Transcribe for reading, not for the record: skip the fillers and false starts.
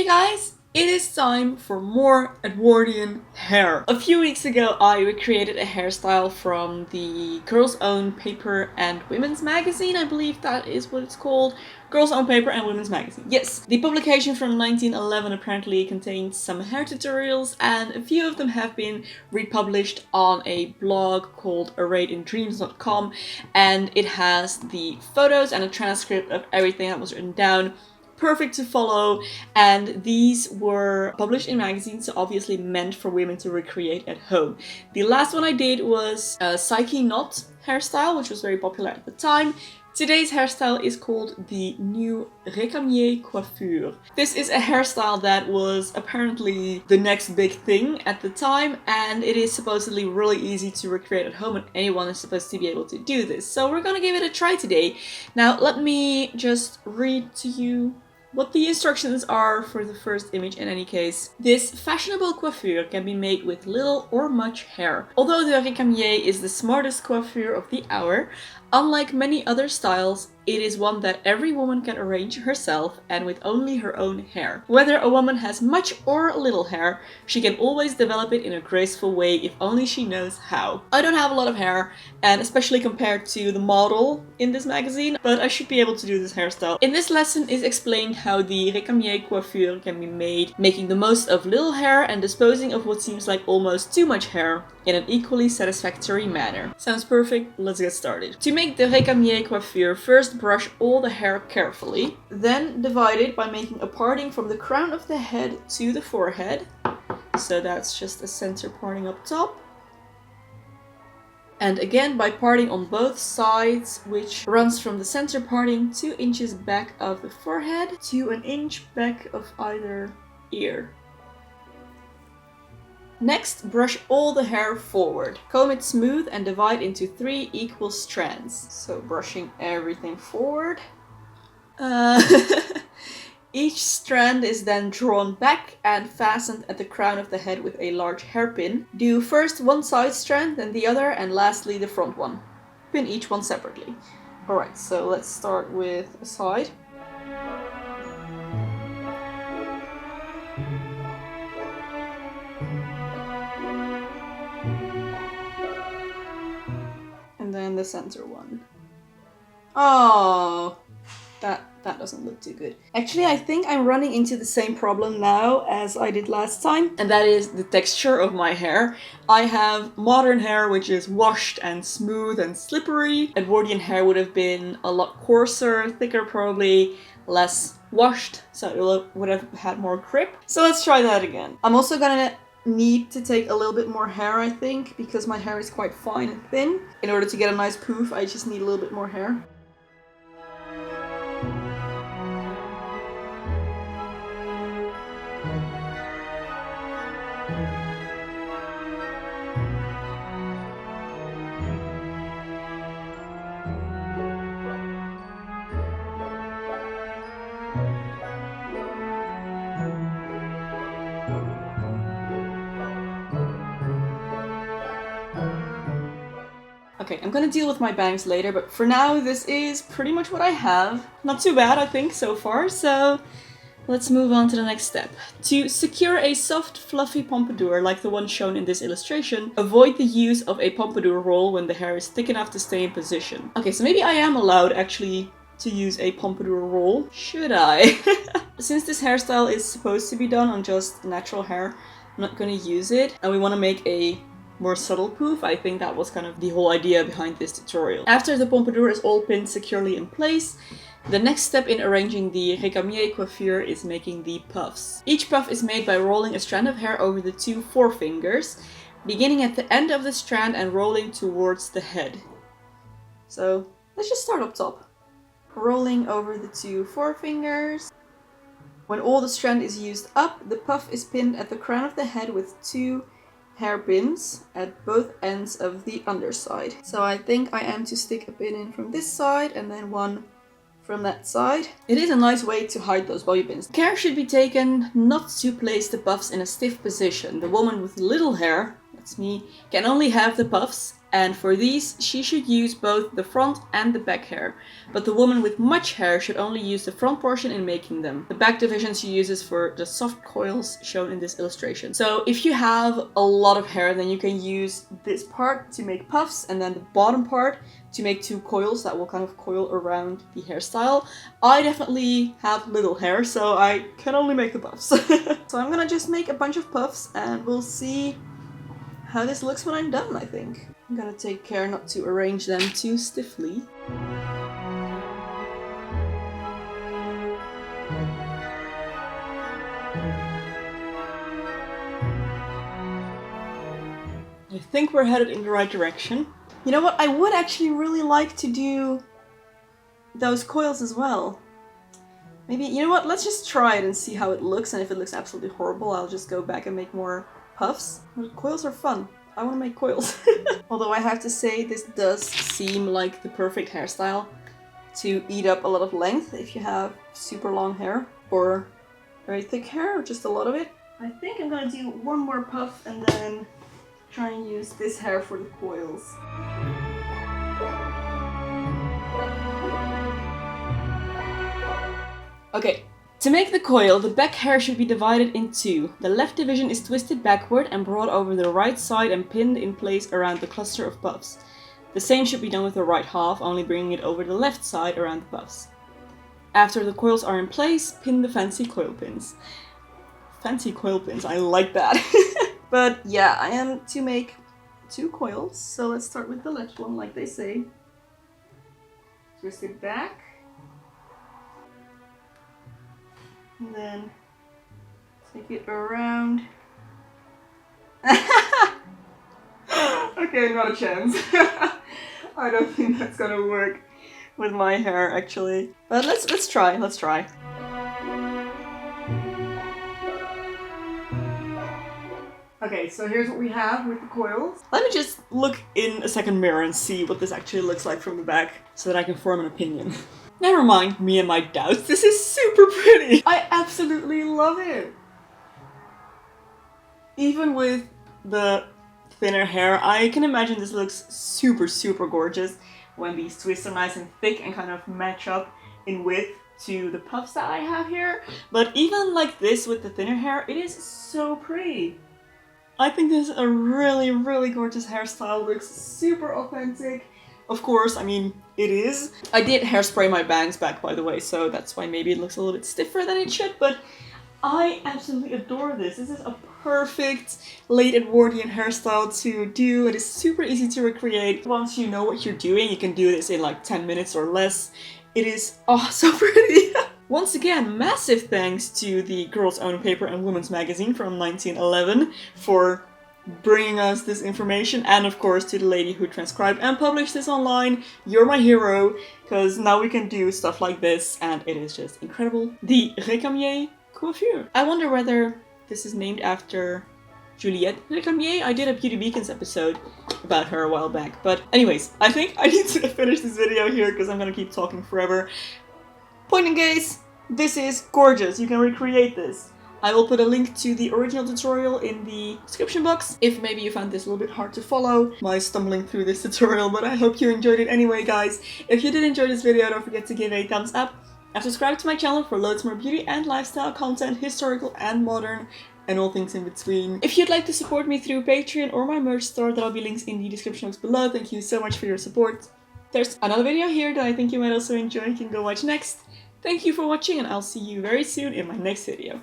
guys, it is time for more Edwardian hair. A few weeks ago I recreated a hairstyle from the Girls Own Paper and Women's Magazine, I believe that is what it's called. Girls Own Paper and Women's Magazine. Yes, the publication from 1911 apparently contains some hair tutorials, and a few of them have been republished on a blog called arrayedindreams.com, and it has the photos and a transcript of everything that was written down. Perfect to follow, and these were published in magazines, so obviously meant for women to recreate at home. The last one I did was a Psyche knot hairstyle, which was very popular at the time. Today's hairstyle is called the new Recamier Coiffure. This is a hairstyle that was apparently the next big thing at the time, and it is supposedly really easy to recreate at home, and anyone is supposed to be able to do this. So we're gonna give it a try today. Now let me just read to you what the instructions are for the first image in any case. This fashionable coiffure can be made with little or much hair. Although the Recamier is the smartest coiffure of the hour, unlike many other styles, it is one that every woman can arrange herself and with only her own hair. Whether a woman has much or little hair, she can always develop it in a graceful way if only she knows how. I don't have a lot of hair, and especially compared to the model in this magazine, but I should be able to do this hairstyle. In this lesson is explained how the Recamier coiffure can be made, making the most of little hair and disposing of what seems like almost too much hair in an equally satisfactory manner. Sounds perfect, let's get started. To make the Recamier coiffure, first brush all the hair carefully, then divide it by making a parting from the crown of the head to the forehead. So that's just a center parting up top. And again by parting on both sides, which runs from the center parting 2 inches back of the forehead to 1 inch back of either ear. Next, brush all the hair forward. Comb it smooth and divide into 3 equal strands. So brushing everything forward. Each strand is then drawn back and fastened at the crown of the head with a large hairpin. Do first one side strand, then the other, and lastly the front one. Pin each one separately. Alright, so let's start with a side. And then the center one. Oh, that doesn't look too good. Actually, I think I'm running into the same problem now as I did last time, and that is the texture of my hair. I have modern hair which is washed and smooth and slippery. Edwardian hair would have been a lot coarser, thicker probably, less washed, so it would have had more grip. So let's try that again. I'm also gonna need to take a little bit more hair, I think, because my hair is quite fine and thin. In order to get a nice poof, I just need a little bit more hair. Okay, I'm gonna deal with my bangs later, but for now this is pretty much what I have. Not too bad, I think, so far, so let's move on to the next step. To secure a soft, fluffy pompadour like the one shown in this illustration, avoid the use of a pompadour roll when the hair is thick enough to stay in position. Okay, so maybe I am allowed actually to use a pompadour roll. Should I? Since this hairstyle is supposed to be done on just natural hair, I'm not gonna use it, and we want to make a more subtle poof. I think that was kind of the whole idea behind this tutorial. After the pompadour is all pinned securely in place, the next step in arranging the Recamier coiffure is making the puffs. Each puff is made by rolling a strand of hair over the 2 forefingers, beginning at the end of the strand and rolling towards the head. So let's just start up top. Rolling over the 2 forefingers. When all the strand is used up, the puff is pinned at the crown of the head with 2 hairpins at both ends of the underside. So I think I am to stick a pin in from this side and then one from that side. It is a nice way to hide those bobby pins. Care should be taken not to place the puffs in a stiff position. The woman with little hair, that's me, can only have the puffs And for these, she should use both the front and the back hair. But the woman with much hair should only use the front portion in making them. The back division she uses for the soft coils shown in this illustration. So if you have a lot of hair, then you can use this part to make puffs, and then the bottom part to make two coils that will kind of coil around the hairstyle. I definitely have little hair, so I can only make the puffs. So I'm gonna just make a bunch of puffs and we'll see how this looks when I'm done, I think. I'm gonna take care not to arrange them too stiffly. I think we're headed in the right direction. You know what? I would actually really like to do those coils as well. Maybe, you know what? Let's just try it and see how it looks, and if it looks absolutely horrible, I'll just go back and make more puffs. But coils are fun. I want to make coils. Although I have to say, this does seem like the perfect hairstyle to eat up a lot of length if you have super long hair or very thick hair or just a lot of it. I think I'm gonna do one more puff and then try and use this hair for the coils. Okay. To make the coil, the back hair should be divided in two. The left division is twisted backward and brought over the right side and pinned in place around the cluster of puffs. The same should be done with the right half, only bringing it over the left side around the puffs. After the coils are in place, pin the fancy coil pins. Fancy coil pins, I like that. But yeah, I am to make two coils, so let's start with the left one, like they say. Twist it back. And then take it around. Okay, not a chance. I don't think that's gonna work with my hair actually. But let's try. Okay, so here's what we have with the coils. Let me just look in a second mirror and see what this actually looks like from the back so that I can form an opinion. Never mind me and my doubts, this is super pretty! I absolutely love it! Even with the thinner hair, I can imagine this looks super gorgeous when these twists are nice and thick and kind of match up in width to the puffs that I have here. But even like this with the thinner hair, it is so pretty! I think this is a really gorgeous hairstyle, looks super authentic. Of course, I mean, it is. I did hairspray my bangs back, by the way, so that's why maybe it looks a little bit stiffer than it should, but I absolutely adore this. This is a perfect late Edwardian hairstyle to do. It is super easy to recreate. Once you know what you're doing, you can do this in like 10 minutes or less. It is, oh, so pretty! Once again, massive thanks to the Girls Own Paper and Women's Magazine from 1911 for bringing us this information, and of course to the lady who transcribed and published this online. You're my hero, because now we can do stuff like this, and it is just incredible. The Recamier Coiffure. I wonder whether this is named after Juliette Recamier. I did a Beauty Beacons episode about her a while back, but anyways, I think I need to finish this video here because I'm gonna keep talking forever. Point in case, this is gorgeous. You can recreate this. I will put a link to the original tutorial in the description box if maybe you found this a little bit hard to follow, my stumbling through this tutorial, but I hope you enjoyed it anyway, guys. If you did enjoy this video, don't forget to give a thumbs up and subscribe to my channel for loads more beauty and lifestyle content, historical and modern, and all things in between. If you'd like to support me through Patreon or my merch store, there'll be links in the description box below. Thank you so much for your support. There's another video here that I think you might also enjoy. You can go watch next. Thank you for watching, and I'll see you very soon in my next video.